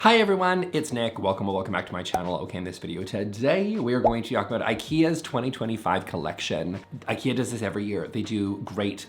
Hi everyone, it's Nick. Welcome back to my channel. Okay, in this video today, we are going to talk about IKEA's 2025 collection. IKEA does this every year. They do great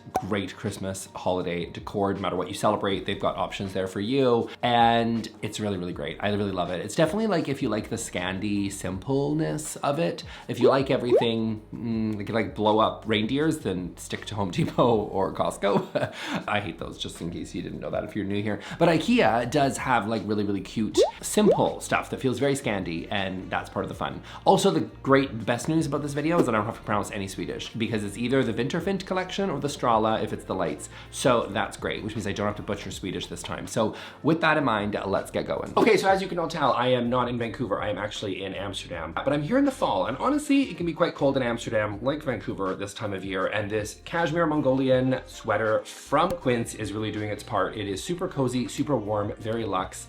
Christmas holiday decor, no matter what you celebrate. They've got options there for you, and it's really great. I really love it. It's definitely like if you like the Scandi simpleness of it, if you like everything, like blow up reindeers, then stick to Home Depot or Costco. I hate those, just in case you didn't know that if you're new here. But IKEA does have like really cute simple stuff that feels very Scandi, and that's part of the fun. Also, the best news about this video is that I don't have to pronounce any Swedish because it's either the Vinterfint collection or the Strala if it's the lights. So that's great, which means I don't have to butcher Swedish this time. So with that in mind, let's get going. Okay, so as you can all tell, I am not in Vancouver. I am actually in Amsterdam, but I'm here in the fall, and honestly, it can be quite cold in Amsterdam, like Vancouver this time of year, and this Cashmere Mongolian sweater from Quince is really doing its part. It is super cozy, super warm, very luxe,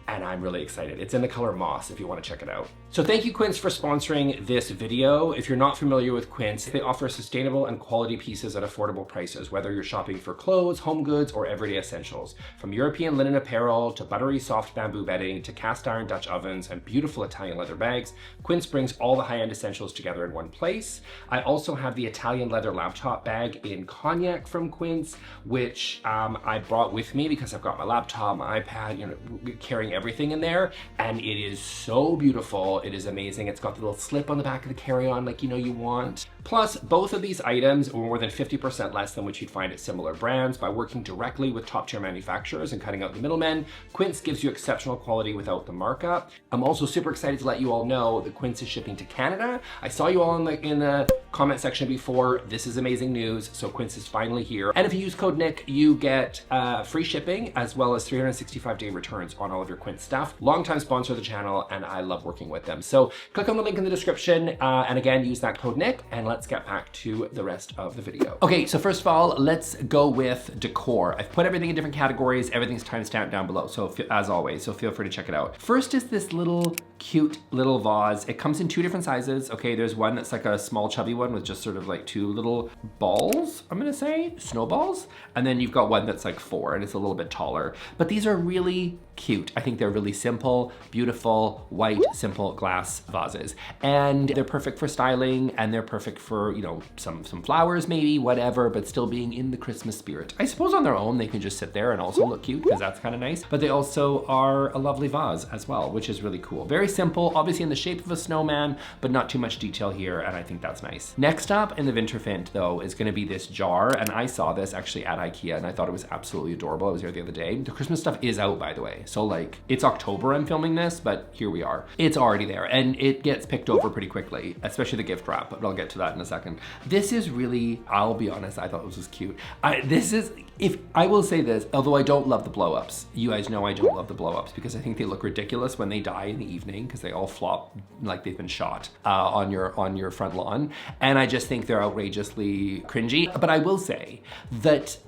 and I'm really excited. It's in the color Moss if you want to check it out. So thank you, Quince, for sponsoring this video. If you're not familiar with Quince, they offer sustainable and quality pieces at affordable prices, whether you're shopping for clothes, home goods, or everyday essentials. From European linen apparel to buttery soft bamboo bedding to cast iron Dutch ovens and beautiful Italian leather bags, Quince brings all the high-end essentials together in one place. I also have the Italian leather laptop bag in cognac from Quince, which I brought with me because I've got my laptop, my iPad, carrying everything in there, and it is so beautiful. It is amazing. It's got the little slip on the back of the carry-on like you want. Plus, both of these items are more than 50% less than what you'd find at similar brands. By working directly with top-tier manufacturers and cutting out the middlemen, Quince gives you exceptional quality without the markup. I'm also super excited to let you all know that Quince is shipping to Canada. I saw you all in the comment section before. This is amazing news. So Quince is finally here. And if you use code Nick, you get free shipping as well as 365-day returns on all of your Quince stuff. Longtime sponsor of the channel, and I love working with them. So click on the link in the description, and again, use that code Nick, and let's get back to the rest of the video. Okay, so first of all, let's go with decor. I've put everything in different categories. Everything's timestamped down below, so as always, so feel free to check it out. First is this little cute little vase. It comes in two different sizes. Okay, there's one that's like a small chubby one with just sort of like two little balls, I'm gonna say, snowballs. And then you've got one that's like four and it's a little bit taller. But these are really cute. I think they're really simple, beautiful, white, simple glass vases. And they're perfect for styling, and they're perfect for, some flowers maybe, whatever, but still being in the Christmas spirit. I suppose on their own, they can just sit there and also look cute because that's kind of nice. But they also are a lovely vase as well, which is really cool. Very simple, obviously in the shape of a snowman, but not too much detail here, and I think that's nice. Next up in the Vinterfint though is gonna be this jar, and I saw this actually at IKEA and I thought it was absolutely adorable. I was here the other day. The Christmas stuff is out, by the way. So like, it's October I'm filming this, but here we are. It's already there, and it gets picked over pretty quickly, especially the gift wrap, but I'll get to that in a second. This is really, I'll be honest, I thought this was cute. If I will say this, although I don't love the blow-ups, you guys know I don't love the blow-ups because I think they look ridiculous when they die in the evening because they all flop like they've been shot on your front lawn, and I just think they're outrageously cringy. But I will say that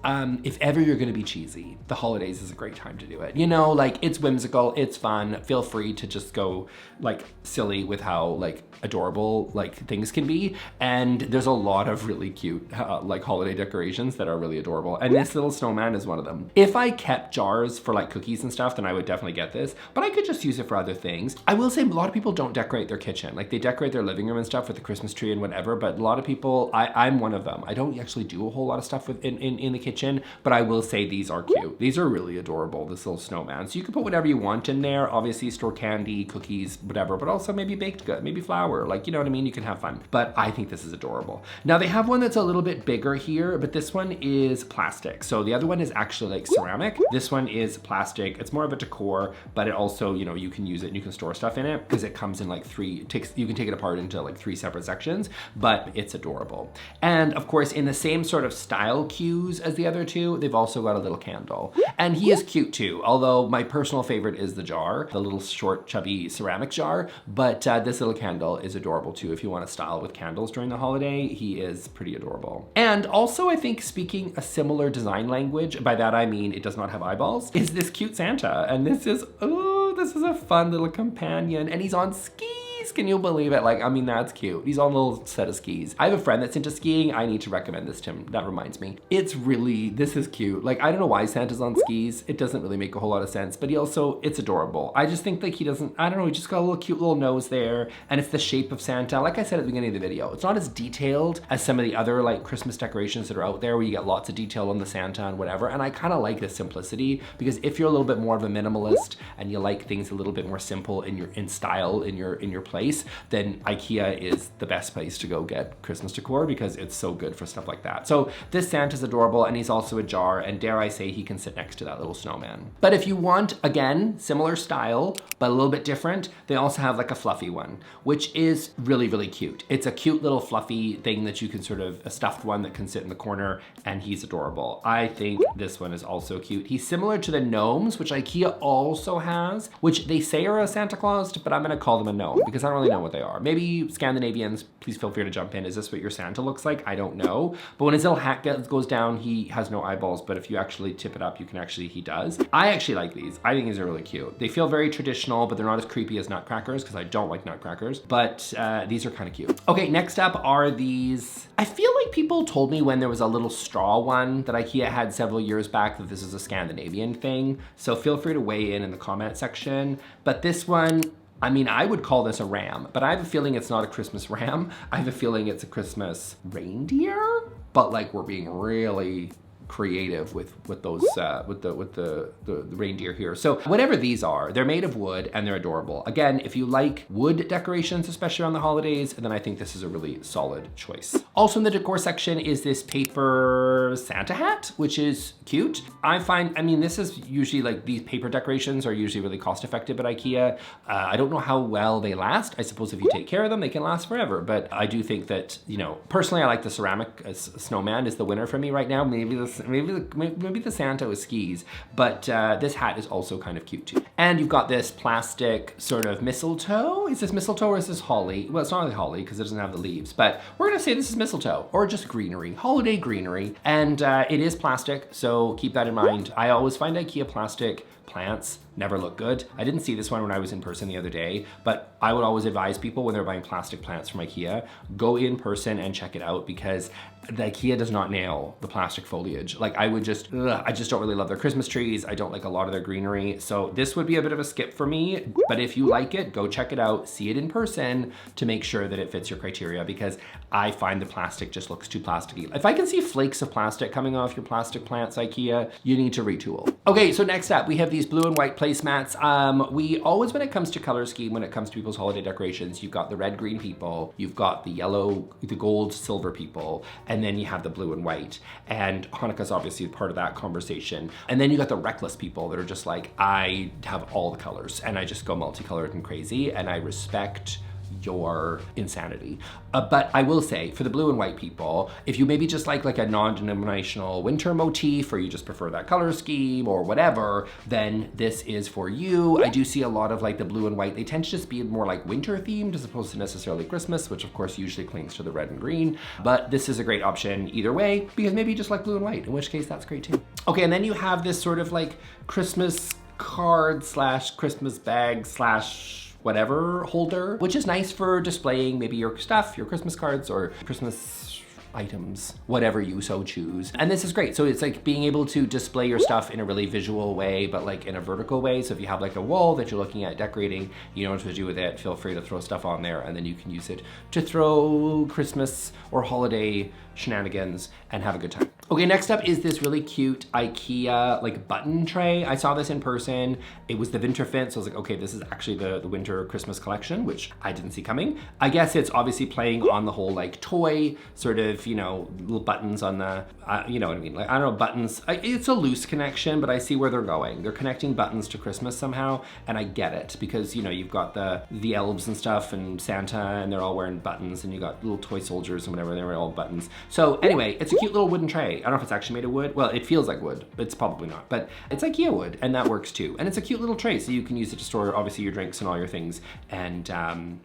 if ever you're gonna be cheesy, the holidays is a great time to do it. Like, it's whimsical, it's fun. Feel free to just go like silly with how like adorable like things can be, and there's a lot of really cute like holiday decorations that are really adorable, and this little snowman is one of them. If I kept jars for like cookies and stuff, then I would definitely get this, but I could just use it for other things. I will say a lot of people don't decorate their kitchen. Like, they decorate their living room and stuff with the Christmas tree and whatever, but a lot of people, I'm one of them. I don't actually do a whole lot of stuff in the kitchen, but I will say these are cute. These are really adorable, this little snowman. So you can put whatever you want in there. Obviously store candy, cookies, whatever, but also maybe baked good, maybe flour, like, you know what I mean? You can have fun. But I think this is adorable. Now they have one that's a little bit bigger here, but this one is plastic. So the other one is actually like ceramic. This one is plastic. It's more of a decor, but it also, you can use it and you can store stuff in it because it comes in like you can take it apart into like 3 separate sections, but it's adorable. And of course, in the same sort of style cues as the other two, they've also got a little candle. And he is cute too, although my personal favorite is the jar, the little short, chubby ceramic jar, but this little candle is adorable too. If you want to style with candles during the holiday, he is pretty adorable. And also, I think, speaking a similar design language, by that I mean it does not have eyeballs, is this cute Santa. And this is a fun little companion, and he's on skis. skis. Can you believe it? Like, I mean, that's cute. He's on a little set of skis. I have a friend that's into skiing. I need to recommend this to him. That reminds me. This is cute. Like, I don't know why Santa's on skis. It doesn't really make a whole lot of sense, but it's adorable. I just think like he doesn't, I don't know, he just got a little cute little nose there, and it's the shape of Santa. Like I said at the beginning of the video, it's not as detailed as some of the other like Christmas decorations that are out there where you get lots of detail on the Santa and whatever, and I kind of like the simplicity, because if you're a little bit more of a minimalist and you like things a little bit more simple in style in your place, then IKEA is the best place to go get Christmas decor, because it's so good for stuff like that. So this Santa's adorable, and he's also a jar, and dare I say he can sit next to that little snowman. But if you want, again, similar style, but a little bit different, they also have like a fluffy one, which is really, really cute. It's a cute little fluffy thing that you can sort of, a stuffed one that can sit in the corner, and he's adorable. I think this one is also cute. He's similar to the gnomes, which IKEA also has, which they say are a Santa Claus, but I'm gonna call them a gnome because I don't really know what they are. Maybe Scandinavians, please feel free to jump in. Is this what your Santa looks like? I don't know. But when his little hat goes down, he has no eyeballs, but if you actually tip it up, you can actually, he does. I actually like these. I think these are really cute. They feel very traditional, but they're not as creepy as nutcrackers, because I don't like nutcrackers, but these are kind of cute. Okay, next up are these. I feel like people told me when there was a little straw one that IKEA had several years back that this is a Scandinavian thing, so feel free to weigh in the comment section. But this one, I mean, I would call this a ram, but I have a feeling it's not a Christmas ram. I have a feeling it's a Christmas reindeer, but like we're being really creative with those with the reindeer here. So whatever these are, they're made of wood and they're adorable. Again, if you like wood decorations, especially around the holidays, then I think this is a really solid choice. Also in the decor section is this paper Santa hat, which is cute. I mean, this is usually like, these paper decorations are usually really cost effective at IKEA. I don't know how well they last. I suppose if you take care of them, they can last forever. But I do think that, you know, personally, I like the ceramic snowman is the winner for me right now. Maybe the Santa with skis, but this hat is also kind of cute too. And you've got this plastic sort of mistletoe. Is this mistletoe or is this holly? Well, it's not really holly because it doesn't have the leaves, but we're gonna say this is mistletoe or just greenery, holiday greenery. And it is plastic, so keep that in mind. I always find IKEA plastic plants never look good. I didn't see this one when I was in person the other day, but I would always advise people when they're buying plastic plants from IKEA, go in person and check it out, because the IKEA does not nail the plastic foliage. Like I just don't really love their Christmas trees. I don't like a lot of their greenery. So this would be a bit of a skip for me, but if you like it, go check it out, see it in person to make sure that it fits your criteria, because I find the plastic just looks too plasticky. If I can see flakes of plastic coming off your plastic plants, IKEA, you need to retool. Okay, so next up, we have these blue and white placemats. We always, when it comes to color scheme, when it comes to people's holiday decorations, you've got the red, green people, you've got the yellow, the gold, silver people, and then you have the blue and white. And Hanukkah's obviously part of that conversation. And then you got the reckless people that are just like, I have all the colors and I just go multicolored and crazy, and I respect your insanity. But I will say, for the blue and white people, if you maybe just like a non-denominational winter motif, or you just prefer that color scheme or whatever, then this is for you. I do see a lot of like the blue and white, they tend to just be more like winter themed as opposed to necessarily Christmas, which of course usually clings to the red and green. But this is a great option either way, because maybe you just like blue and white, in which case that's great too. Okay, and then you have this sort of like Christmas card slash Christmas bag slash whatever holder, which is nice for displaying maybe your stuff, your Christmas cards or Christmas items, whatever you so choose. And this is great. So it's like being able to display your stuff in a really visual way, but like in a vertical way. So if you have like a wall that you're looking at decorating, you know what to do with it, feel free to throw stuff on there, and then you can use it to throw Christmas or holiday shenanigans and have a good time. Okay, next up is this really cute IKEA like button tray. I saw this in person. It was the winter fit, so I was like, okay, this is actually the winter Christmas collection, which I didn't see coming. I guess it's obviously playing on the whole like toy sort of, you know, little buttons on the, you know what I mean? Like, I don't know, buttons. It's a loose connection, but I see where they're going. They're connecting buttons to Christmas somehow, and I get it, because, you know, you've got the elves and stuff and Santa, and they're all wearing buttons, and you got little toy soldiers and whatever, they're all buttons. So anyway, it's a cute little wooden tray. I don't know if it's actually made of wood. Well, it feels like wood, but it's probably not. But it's IKEA wood, and that works too. And it's a cute little tray, so you can use it to store obviously your drinks and all your things. And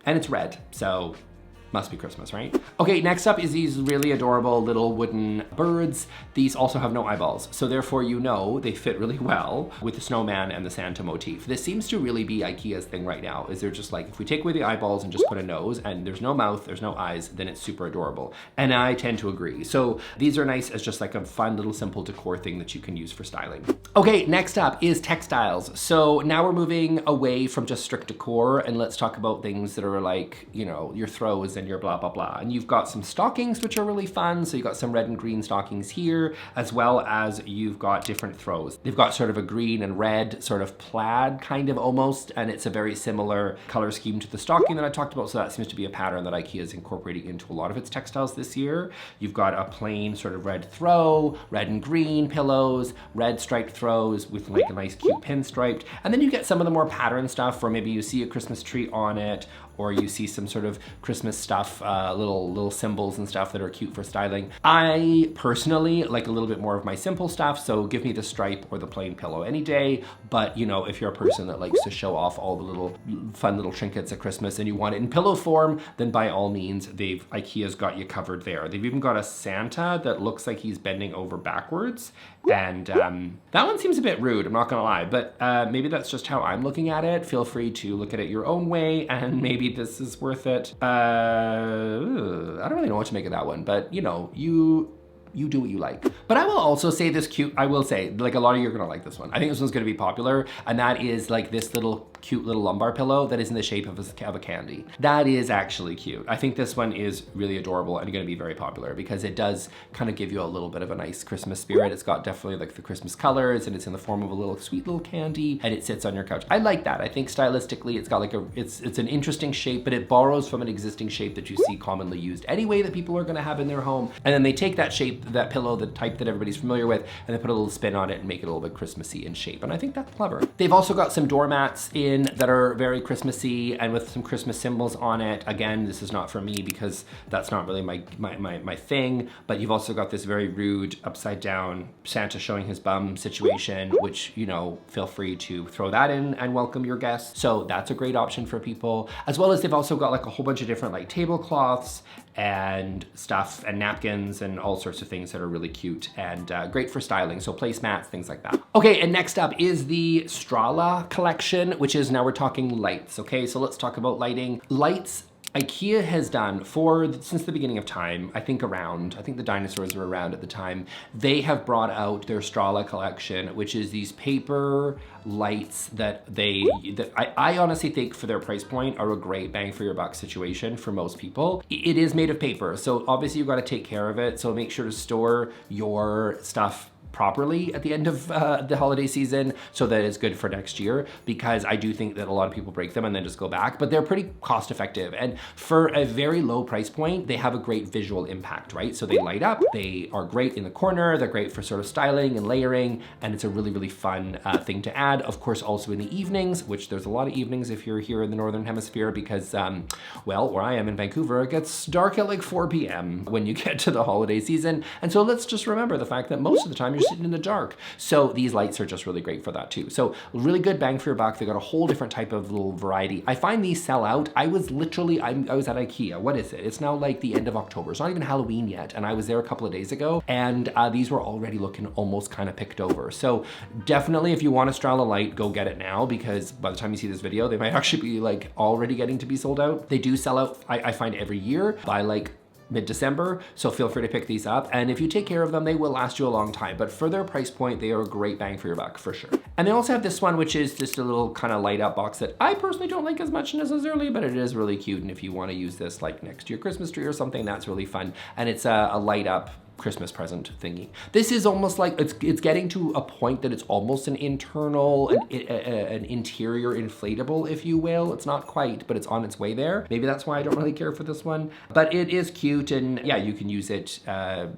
it's red, so Must be Christmas, right? Okay, next up is these really adorable little wooden birds. These also have no eyeballs, so therefore you know they fit really well with the snowman and the Santa motif. This seems to really be IKEA's thing right now, is they're just like, if we take away the eyeballs and just put a nose and there's no mouth, there's no eyes, then it's super adorable. And I tend to agree. So these are nice as just like a fun little simple decor thing that you can use for styling. Okay, next up is textiles. So now we're moving away from just strict decor and let's talk about things that are like, you know, your throws and your blah, blah, blah. And you've got some stockings, which are really fun. So you've got some red and green stockings here, as well as you've got different throws. They've got sort of a green and red sort of plaid kind of almost, and it's a very similar color scheme to the stocking that I talked about. So that seems to be a pattern that IKEA is incorporating into a lot of its textiles this year. You've got a plain sort of red throw, red and green pillows, red striped throws with like a nice cute pinstriped. And then you get some of the more pattern stuff where maybe you see a Christmas tree on it, or you see some sort of Christmas stuff, little symbols and stuff that are cute for styling. I personally like a little bit more of my simple stuff, so give me the stripe or the plain pillow any day. But you know, if you're a person that likes to show off all the little fun little trinkets at Christmas and you want it in pillow form, then by all means, IKEA's got you covered there. They've even got a Santa that looks like he's bending over backwards. And that one seems a bit rude, I'm not gonna lie, but maybe that's just how I'm looking at it. Feel free to look at it your own way, and maybe this is worth it. I don't really know what to make of that one, but you know, you do what you like. But I will also say this cute, I will say, like a lot of you are gonna like this one. I think this one's gonna be popular, and that is like this little cute little lumbar pillow that is in the shape of a candy. That is actually cute. I think this one is really adorable and gonna be very popular because it does kind of give you a little bit of a nice Christmas spirit. It's got definitely like the Christmas colors and it's in the form of a little sweet little candy and it sits on your couch. I like that. I think stylistically it's got like it's an interesting shape, but it borrows from an existing shape that you see commonly used anyway that people are gonna have in their home. And then they take that shape, that pillow, the type that everybody's familiar with, and they put a little spin on it and make it a little bit Christmassy in shape. And I think that's clever. They've also got some doormats in that are very Christmassy and with some Christmas symbols on it. Again, this is not for me because that's not really my thing, but you've also got this very rude upside down Santa showing his bum situation, which, you know, feel free to throw that in and welcome your guests. So that's a great option for people, as well as they've also got like a whole bunch of different like tablecloths and stuff and napkins and all sorts of things that are really cute and great for styling. So placemats, things like that. Okay, and next up is the Strala collection, which is, now we're talking lights, okay? So let's talk about lighting. Lights, IKEA has done since the beginning of time, I think the dinosaurs were around at the time, they have brought out their Strala collection, which is these paper lights that I honestly think for their price point are a great bang for your buck situation for most people. It is made of paper, so obviously you've got to take care of it, so make sure to store your stuff properly at the end of the holiday season so that it's good for next year, because I do think that a lot of people break them and then just go back, but they're pretty cost effective. And for a very low price point, they have a great visual impact, right? So they light up, they are great in the corner, they're great for sort of styling and layering, and it's a really, really fun thing to add. Of course, also in the evenings, which there's a lot of evenings if you're here in the Northern Hemisphere, because, well, where I am in Vancouver, it gets dark at like 4 p.m. when you get to the holiday season. And so let's just remember the fact that most of the time you're sitting in the dark. So these lights are just really great for that too. So really good bang for your buck. They got a whole different type of little variety. I find these sell out. I was at IKEA. What is it? It's now like the end of October. It's not even Halloween yet. And I was there a couple of days ago and these were already looking almost kind of picked over. So definitely if you want a Strala light, go get it now, because by the time you see this video, they might actually be like already getting to be sold out. They do sell out, I find, every year by like mid-December, so feel free to pick these up. And if you take care of them, they will last you a long time. But for their price point, they are a great bang for your buck for sure. And they also have this one, which is just a little kind of light up box that I personally don't like as much necessarily, but it is really cute. And if you want to use this like next to your Christmas tree or something, that's really fun. And it's a light up Christmas present thingy. This is almost like, it's getting to a point that it's almost an internal, an interior inflatable, if you will. It's not quite, but it's on its way there. Maybe that's why I don't really care for this one, but it is cute. And yeah, you can use it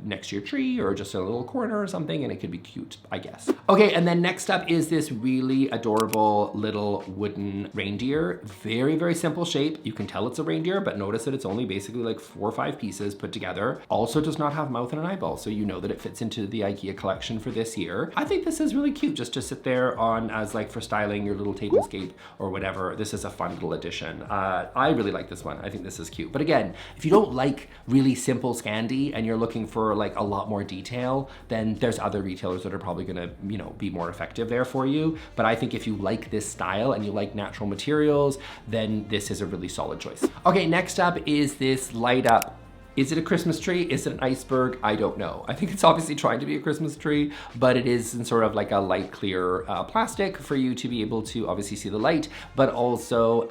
next to your tree or just in a little corner or something, and it could be cute, I guess. Okay, and then next up is this really adorable little wooden reindeer. Very, very simple shape. You can tell it's a reindeer, but notice that it's only basically like 4 or 5 pieces put together. Also does not have mouth and an eyeball. So you know that it fits into the IKEA collection for this year. I think this is really cute just to sit there on as like for styling your little tablescape or whatever. This is a fun little addition. I really like this one. I think this is cute. But again, if you don't like really simple Scandi and you're looking for like a lot more detail, then there's other retailers that are probably gonna, you know, be more effective there for you. But I think if you like this style and you like natural materials, then this is a really solid choice. Okay, next up is this light up. Is it a Christmas tree? Is it an iceberg? I don't know. I think it's obviously trying to be a Christmas tree, but it is in sort of like a light clear plastic for you to be able to obviously see the light, but also,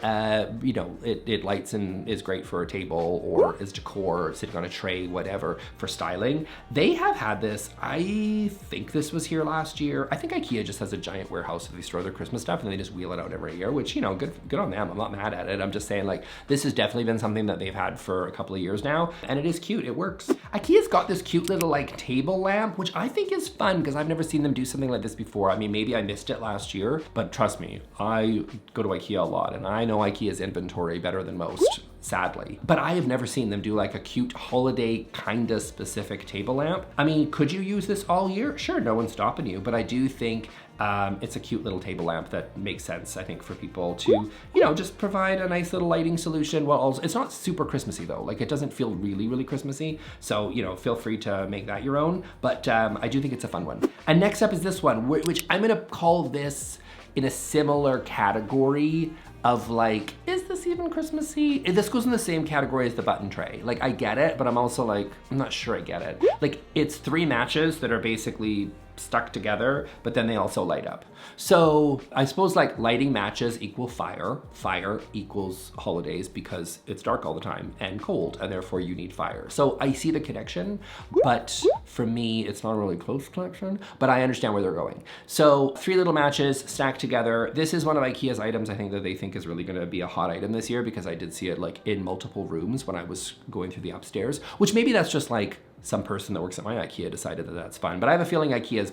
you know, it lights and is great for a table or as decor, sitting on a tray, whatever, for styling. They have had this, I think this was here last year. I think IKEA just has a giant warehouse where they store their Christmas stuff and they just wheel it out every year, which, you know, good on them. I'm not mad at it. I'm just saying, like, this has definitely been something that they've had for a couple of years now. And it is cute, it works. IKEA's got this cute little like table lamp, which I think is fun because I've never seen them do something like this before. I mean, maybe I missed it last year, but trust me, I go to IKEA a lot and I know IKEA's inventory better than most, sadly. But I have never seen them do like a cute holiday kind of specific table lamp. I mean, could you use this all year? Sure, no one's stopping you, but I do think it's a cute little table lamp that makes sense, I think, for people to, you know, just provide a nice little lighting solution. Well, also, it's not super Christmassy though. Like, it doesn't feel really Christmassy. So, you know, feel free to make that your own. But I do think it's a fun one. And next up is this one, which I'm gonna call this in a similar category of like, is this even Christmassy? This goes in the same category as the button tray. Like, I get it, but I'm also like, I'm not sure I get it. Like, it's 3 matches that are basically stuck together, but then they also light up. So I suppose like lighting matches equal fire. Fire equals holidays because it's dark all the time and cold, and therefore you need fire. So I see the connection, but for me, it's not a really close connection, but I understand where they're going. So 3 little matches stacked together. This is one of IKEA's items I think that they think is really gonna be a hot item this year because I did see it like in multiple rooms when I was going through the upstairs, which maybe that's just like some person that works at my IKEA decided that that's fun. But I have a feeling IKEA is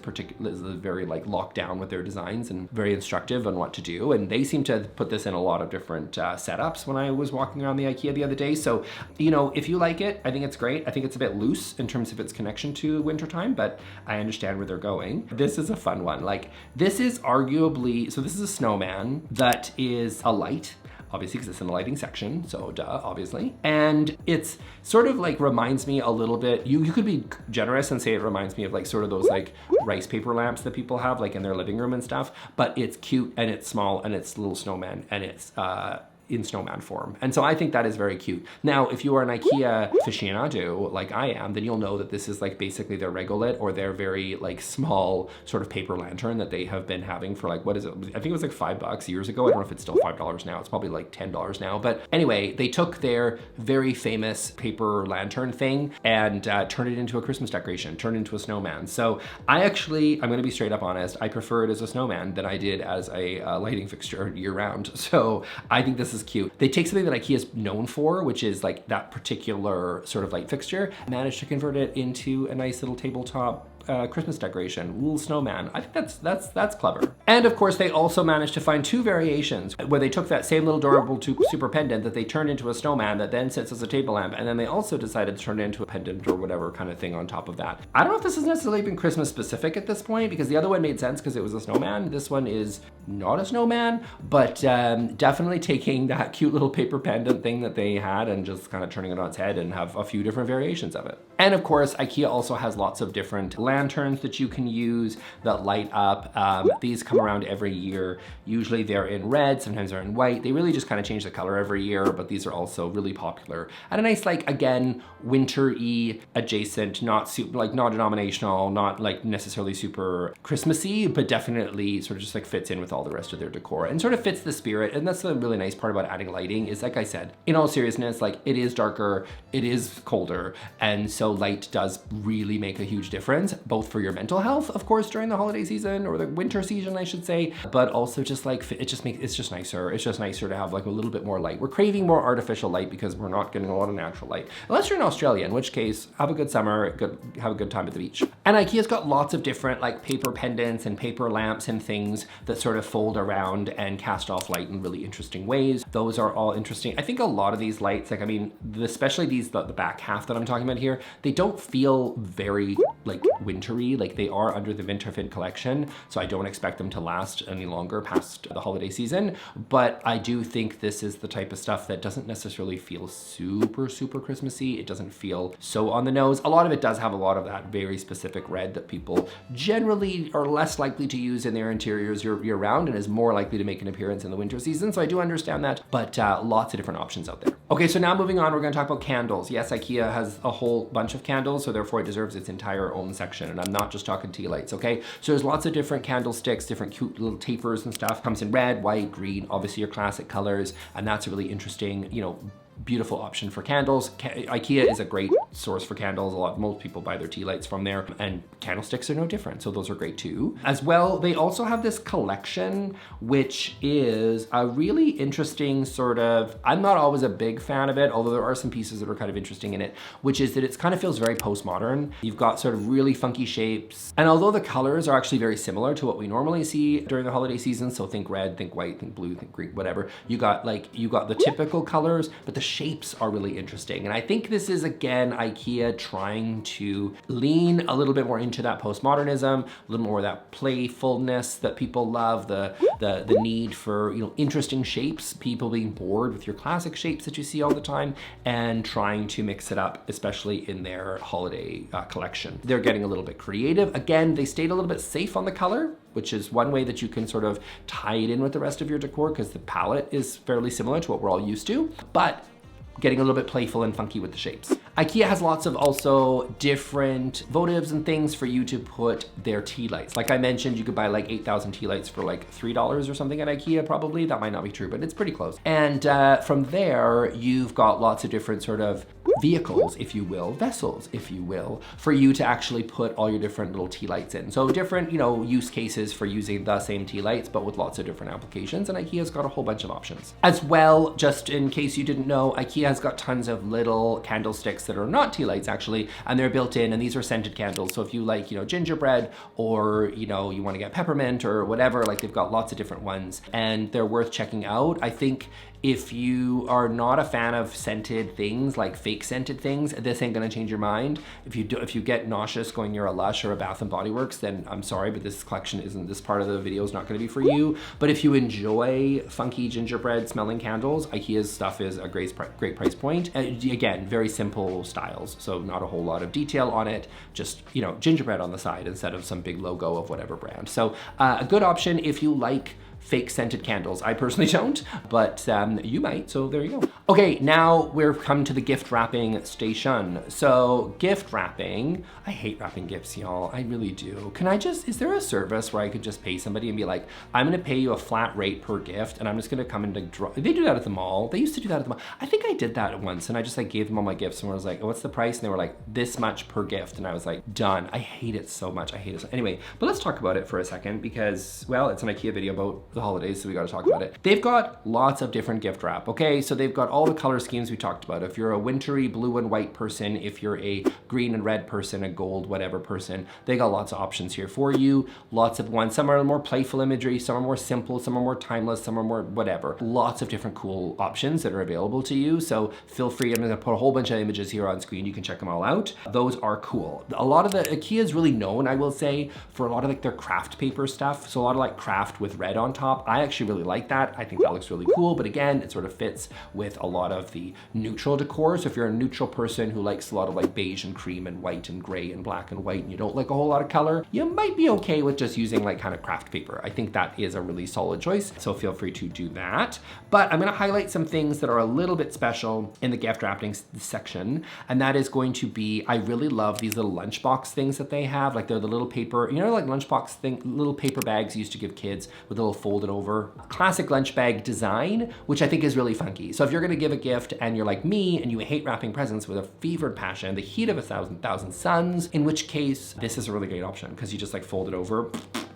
very like locked down with their designs and very instructive on what to do. And they seem to put this in a lot of different setups when I was walking around the IKEA the other day. So, you know, if you like it, I think it's great. I think it's a bit loose in terms of its connection to wintertime, but I understand where they're going. This is a fun one. Like, this is arguably, so this is a snowman that is a light, obviously because it's in the lighting section, so duh, obviously. And it's sort of like reminds me a little bit, you could be generous and say it reminds me of like sort of those like rice paper lamps that people have like in their living room and stuff, but it's cute and it's small and it's a little snowman and it's in snowman form. And so I think that is very cute. Now, if you are an IKEA aficionado like I am, then you'll know that this is like basically their regolith or their very like small sort of paper lantern that they have been having for like, what is it? I think it was like $5 years ago. I don't know if it's still $5 now. It's probably like $10 now. But anyway, they took their very famous paper lantern thing and turned it into a Christmas decoration, turned it into a snowman. So I'm gonna be straight up honest, I prefer it as a snowman than I did as a lighting fixture year round. So I think this is cute. They take something that IKEA is known for, which is like that particular sort of light fixture, managed to convert it into a nice little tabletop Christmas decoration, little snowman. I think that's clever. And of course, they also managed to find 2 variations where they took that same little adorable super pendant that they turned into a snowman that then sits as a table lamp, and then they also decided to turn it into a pendant or whatever kind of thing on top of that. I don't know if this is necessarily even Christmas specific at this point because the other one made sense because it was a snowman. This one is not a snowman, but definitely taking that cute little paper pendant thing that they had and just kind of turning it on its head and have a few different variations of it. And of course, IKEA also has lots of different lanterns that you can use that light up. These come around every year. Usually they're in red, sometimes they're in white. They really just kind of change the color every year, but these are also really popular. And a nice, like, again, winter-y adjacent, not super, like, not denominational, not like necessarily super Christmassy, but definitely sort of just like fits in with all the rest of their decor and sort of fits the spirit. And that's the really nice part about adding lighting is, like I said, in all seriousness, like, it is darker, it is colder, and so light does really make a huge difference. both for your mental health, of course, during the holiday season or the winter season, I should say, but also just like, it's just nicer. It's just nicer to have like a little bit more light. We're craving more artificial light because we're not getting a lot of natural light. Unless you're in Australia, in which case, have a good summer, have a good time at the beach. And IKEA's got lots of different like paper pendants and paper lamps and things that sort of fold around and cast off light in really interesting ways. Those are all interesting. I think a lot of these lights, like, I mean, especially these, the back half that I'm talking about here, they don't feel very like wintry, like they are under the Winter Fit collection. So I don't expect them to last any longer past the holiday season. But I do think this is the type of stuff that doesn't necessarily feel super, super Christmassy. It doesn't feel so on the nose. A lot of it does have a lot of that very specific red that people generally are less likely to use in their interiors year round and is more likely to make an appearance in the winter season. So I do understand that, but lots of different options out there. Okay, so now moving on, we're gonna talk about candles. Yes, IKEA has a whole bunch of candles, so therefore it deserves its entire own section. And I'm not just talking tea lights, okay? So there's lots of different candlesticks, different cute little tapers and stuff. Comes in red, white, green, obviously your classic colors. And that's a really interesting, you know, beautiful option for candles. IKEA is a great source for candles. Most people buy their tea lights from there, and candlesticks are no different. So those are great too. As well, they also have this collection, which is a really interesting sort of, I'm not always a big fan of it, although there are some pieces that are kind of interesting in it, which is that it kind of feels very postmodern. You've got sort of really funky shapes. And although the colors are actually very similar to what we normally see during the holiday season, so think red, think white, think blue, think green, whatever, you got the typical colors, but the shapes are really interesting. And I think this is, again, IKEA trying to lean a little bit more into that postmodernism, a little more of that playfulness that people love, the need for, you know, interesting shapes, people being bored with your classic shapes that you see all the time, and trying to mix it up, especially in their holiday collection. They're getting a little bit creative. Again, they stayed a little bit safe on the color, which is one way that you can sort of tie it in with the rest of your decor, because the palette is fairly similar to what we're all used to, but getting a little bit playful and funky with the shapes. IKEA has lots of also different votives and things for you to put their tea lights. Like I mentioned, you could buy like 8,000 tea lights for like $3 or something at IKEA, probably. That might not be true, but it's pretty close. And from there, you've got lots of different sort of vehicles, if you will, vessels, if you will, for you to actually put all your different little tea lights in. So different, you know, use cases for using the same tea lights, but with lots of different applications. And IKEA's got a whole bunch of options. As well, just in case you didn't know, IKEA has got tons of little candlesticks that are not tea lights actually, and they're built in, and these are scented candles. So if you like, you know, gingerbread, or, you know, you want to get peppermint or whatever, like they've got lots of different ones, and they're worth checking out. I think if you are not a fan of scented things, like fake scented things, this ain't gonna change your mind. If you get nauseous going near a Lush or a Bath and Body Works, then I'm sorry, but this collection isn't, this part of the video is not gonna be for you. But if you enjoy funky gingerbread smelling candles, IKEA's stuff is a great price point. Again, very simple styles, so not a whole lot of detail on it, just, you know, gingerbread on the side instead of some big logo of whatever brand. So a good option if you like fake scented candles. I personally don't, but you might, so there you go. Okay, now we're come to the gift wrapping station. So gift wrapping, I hate wrapping gifts, y'all, I really do. Is there a service where I could just pay somebody and be like, I'm gonna pay you a flat rate per gift, and I'm just gonna come and they do that at the mall. They used to do that at the mall. I think I did that once, and I just like gave them all my gifts, and I was like, oh, what's the price? And they were like, this much per gift, and I was like, done. I hate it so much, I hate it so. Anyway, but let's talk about it for a second, because, well, it's an IKEA video about the holidays, so we gotta talk about it. They've got lots of different gift wrap, okay? So they've got all the color schemes we talked about. If you're a wintry blue and white person, if you're a green and red person, a gold whatever person, they got lots of options here for you. Lots of ones. Some are more playful imagery, some are more simple, some are more timeless, some are more whatever. Lots of different cool options that are available to you. So feel free, I'm gonna put a whole bunch of images here on screen. You can check them all out. Those are cool. A lot of the IKEA is really known, I will say, for a lot of like their craft paper stuff. So a lot of like craft with red on top. I actually really like that. I think that looks really cool, but again, it sort of fits with a lot of the neutral decor. So if you're a neutral person who likes a lot of like beige and cream and white and gray and black and white, and you don't like a whole lot of color, you might be okay with just using like kind of craft paper. I think that is a really solid choice, so feel free to do that. But I'm gonna highlight some things that are a little bit special in the gift wrapping section, and that is going to be, I really love these little lunchbox things that they have. Like they're the little paper, you know, like lunchbox thing, little paper bags you used to give kids with little folded over classic lunch bag design, which I think is really funky. So if you're gonna give a gift and you're like me and you hate wrapping presents with a fevered passion, the heat of a thousand suns, in which case this is a really great option because you just like fold it over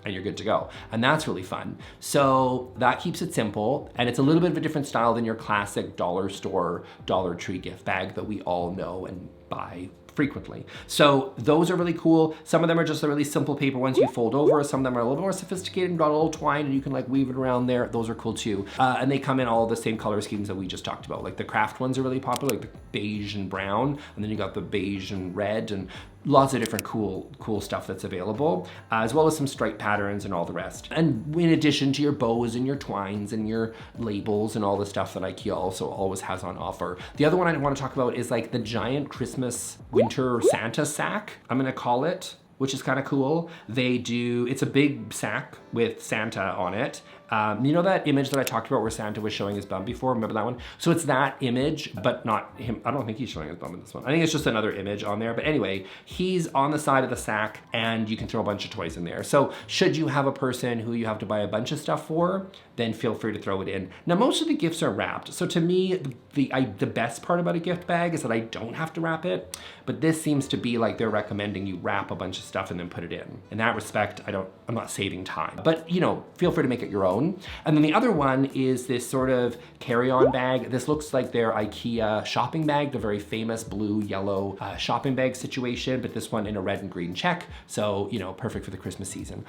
and you're good to go. And that's really fun. So that keeps it simple. And it's a little bit of a different style than your classic dollar store, Dollar Tree gift bag that we all know and buy frequently. So those are really cool. Some of them are just the really simple paper ones you fold over. Some of them are a little more sophisticated and got a little twine and you can like weave it around there. Those are cool too. And they come in all the same color schemes that we just talked about. Like the craft ones are really popular, like the beige and brown. And then you got the beige and red and lots of different cool stuff that's available, as well as some stripe patterns and all the rest. And in addition to your bows and your twines and your labels and all the stuff that IKEA also always has on offer. The other one I want to talk about is like the giant Christmas winter Santa sack, I'm gonna call it, which is kind of cool. It's a big sack with Santa on it. You know that image that I talked about where Santa was showing his bum before? Remember that one? So it's that image, but not him. I don't think he's showing his bum in this one. I think it's just another image on there. But anyway, he's on the side of the sack and you can throw a bunch of toys in there. So should you have a person who you have to buy a bunch of stuff for, then feel free to throw it in. Now, most of the gifts are wrapped. So to me, the best part about a gift bag is that I don't have to wrap it, but this seems to be like they're recommending you wrap a bunch of stuff and then put it in. In that respect, I'm not saving time, but you know, feel free to make it your own. And then the other one is this sort of carry-on bag. This looks like their IKEA shopping bag, the very famous blue, yellow shopping bag situation, but this one in a red and green check. So, you know, perfect for the Christmas season.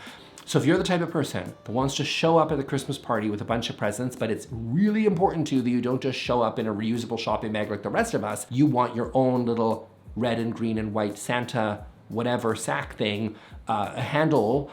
So if you're the type of person that wants to show up at the Christmas party with a bunch of presents, but it's really important to you that you don't just show up in a reusable shopping bag like the rest of us, you want your own little red and green and white Santa whatever sack thing, a handled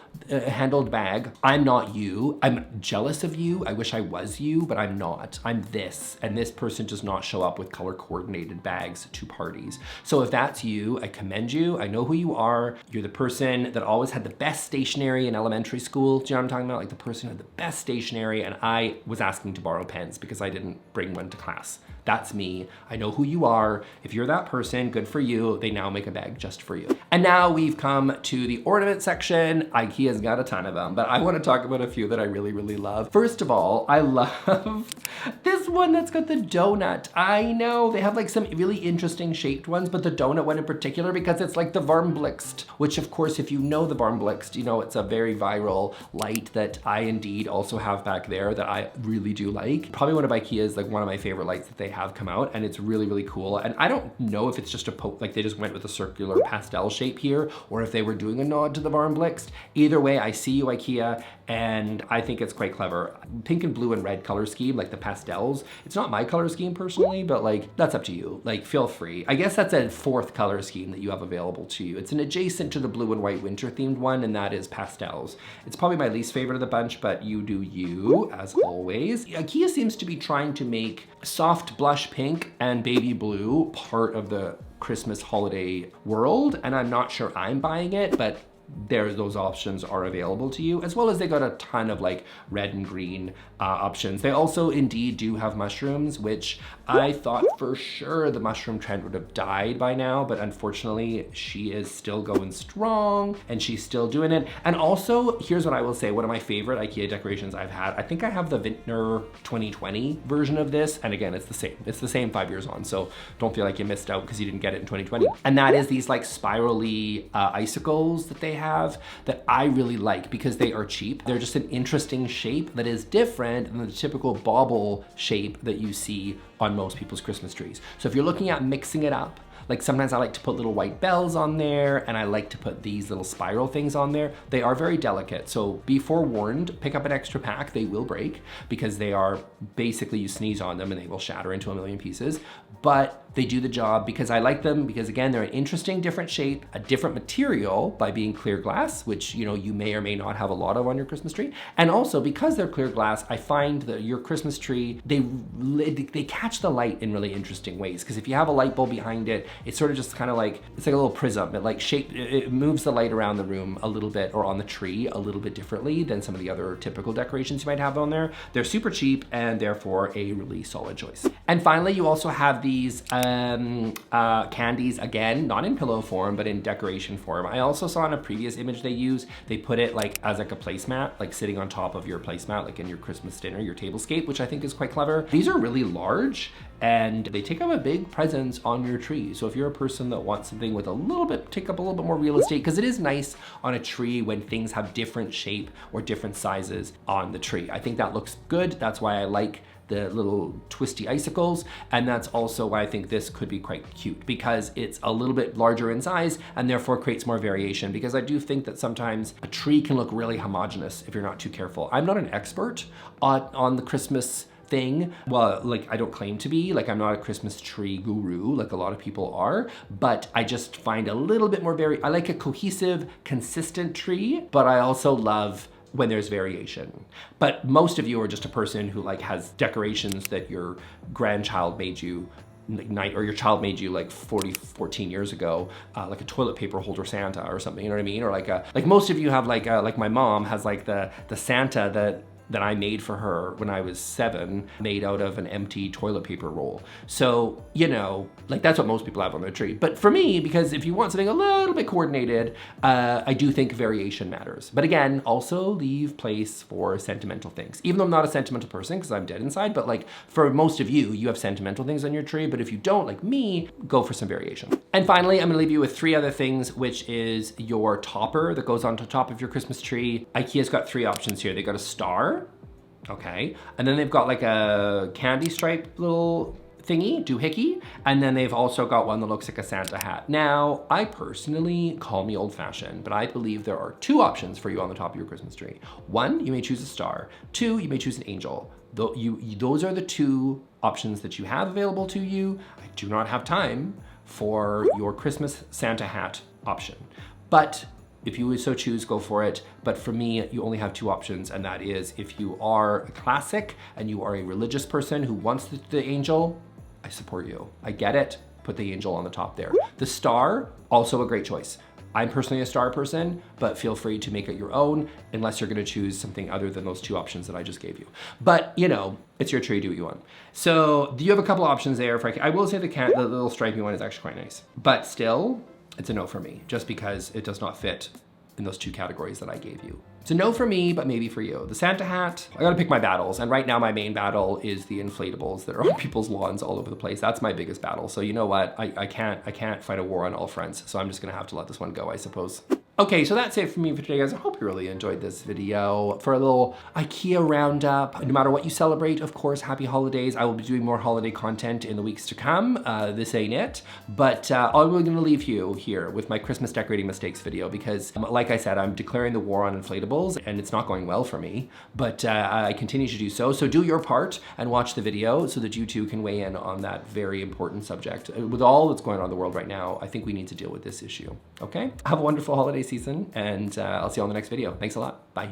bag. I'm not you. I'm jealous of you. I wish I was you, but I'm not. I'm this, and this person does not show up with color coordinated bags to parties. So if that's you, I commend you. I know who you are. You're the person that always had the best stationery in elementary school. Do you know what I'm talking about? Like the person who had the best stationery, and I was asking to borrow pens because I didn't bring one to class. That's me. I know who you are. If you're that person, good for you. They now make a bag just for you. And now we've come to the ornament section. IKEA's got a ton of them, but I want to talk about a few that I really, really love. First of all, I love this one that's got the donut. I know they have like some really interesting shaped ones, but the donut one in particular, because it's like the Warmblixt, which of course, if you know the Warmblixt, you know it's a very viral light that I indeed also have back there that I really do like. Probably one of IKEA's, like one of my favorite lights that they have come out, and it's really, really cool. And I don't know if it's just like they just went with a circular pastel shape here, or if they were doing a nod to the Warmblixt. Either way, I see you, IKEA, and I think it's quite clever. Pink and blue and red color scheme, like the pastels. It's not my color scheme personally, but like, that's up to you. Like, feel free. I guess that's a fourth color scheme that you have available to you. It's an adjacent to the blue and white winter themed one, and that is pastels. It's probably my least favorite of the bunch, but you do you, as always. IKEA seems to be trying to make soft blush pink and baby blue part of the Christmas holiday world, and I'm not sure I'm buying it, but those options are available to you, as well as they got a ton of like red and green options. They also indeed do have mushrooms, which I thought for sure the mushroom trend would have died by now, but unfortunately she is still going strong and she's still doing it. And also, here's what I will say, one of my favorite IKEA decorations I've had, I think I have the Vintner 2020 version of this, and again, it's the same 5 years on, so don't feel like you missed out because you didn't get it in 2020. And that is these like spirally icicles that they have that I really like because they are cheap. They're just an interesting shape that is different than the typical bauble shape that you see on most people's Christmas trees. So if you're looking at mixing it up, like sometimes I like to put little white bells on there, and I like to put these little spiral things on there. They are very delicate, so be forewarned, pick up an extra pack. They will break because they are basically, you sneeze on them and they will shatter into a million pieces, but they do the job because I like them because again, they're an interesting different shape, a different material by being clear glass, which you know you may or may not have a lot of on your Christmas tree. And also because they're clear glass, I find that your Christmas tree, they catch the light in really interesting ways. Because if you have a light bulb behind it, it's sort of just kind of like, it's like a little prism. It moves the light around the room a little bit, or on the tree a little bit differently than some of the other typical decorations you might have on there. They're super cheap and therefore a really solid choice. And finally, you also have these candies, again, not in pillow form, but in decoration form. I also saw in a previous image they put it like as like a placemat, like sitting on top of your placemat, like in your Christmas dinner, your tablescape, which I think is quite clever. These are really large and they take up a big presence on your tree. So if you're a person that wants something with take up a little bit more real estate, because it is nice on a tree when things have different shape or different sizes on the tree. I think that looks good. That's why I like the little twisty icicles, and that's also why I think this could be quite cute, because it's a little bit larger in size and therefore creates more variation, because I do think that sometimes a tree can look really homogeneous if you're not too careful. I'm not an expert on the Christmas thing. Well, like I don't claim to be, like I'm not a Christmas tree guru like a lot of people are, but I just find a little bit more I like a cohesive, consistent tree, but I also love when there's variation. But most of you are just a person who like has decorations that your grandchild made you or your child made you like 14 years ago, like a toilet paper holder Santa or something, you know what I mean? Or like most of you have like my mom has like the Santa that I made for her when I was 7, made out of an empty toilet paper roll. So, you know, like that's what most people have on their tree. But for me, because if you want something a little bit coordinated, I do think variation matters. But again, also leave place for sentimental things. Even though I'm not a sentimental person because I'm dead inside, but like for most of you, you have sentimental things on your tree. But if you don't, like me, go for some variation. And finally, I'm gonna leave you with 3 other things, which is your topper that goes on top of your Christmas tree. IKEA's got 3 options here. They got a star, okay, and then they've got like a candy stripe little thingy, doohickey, and then they've also got one that looks like a Santa hat. Now, I personally call me old-fashioned, but I believe there are 2 options for you on the top of your Christmas tree. 1, you may choose a star. 2, you may choose an angel. Those are the 2 options that you have available to you. I do not have time for your Christmas Santa hat option, but if you would so choose, go for it. But for me, you only have 2 options, and that is if you are a classic and you are a religious person who wants the angel, I support you. I get it, put the angel on the top there. The star, also a great choice. I'm personally a star person, but feel free to make it your own unless you're gonna choose something other than those 2 options that I just gave you. But you know, it's your tree, do what you want. So you have a couple options there. I will say the little stripy one is actually quite nice, but still, it's a no for me, just because it does not fit in those 2 categories that I gave you. It's a no for me, but maybe for you. The Santa hat, I gotta pick my battles. And right now my main battle is the inflatables that are on people's lawns all over the place. That's my biggest battle. So you know what? I can't fight a war on all fronts. So I'm just gonna have to let this one go, I suppose. Okay, so that's it for me for today, guys. I hope you really enjoyed this video for a little IKEA roundup. No matter what you celebrate, of course, happy holidays. I will be doing more holiday content in the weeks to come. This ain't it. But I'm really gonna leave you here with my Christmas decorating mistakes video because, like I said, I'm declaring the war on inflatables and it's not going well for me, but I continue to do so. So do your part and watch the video so that you too can weigh in on that very important subject. With all that's going on in the world right now, I think we need to deal with this issue, okay? Have a wonderful holiday season, and I'll see you on the next video. Thanks a lot. Bye.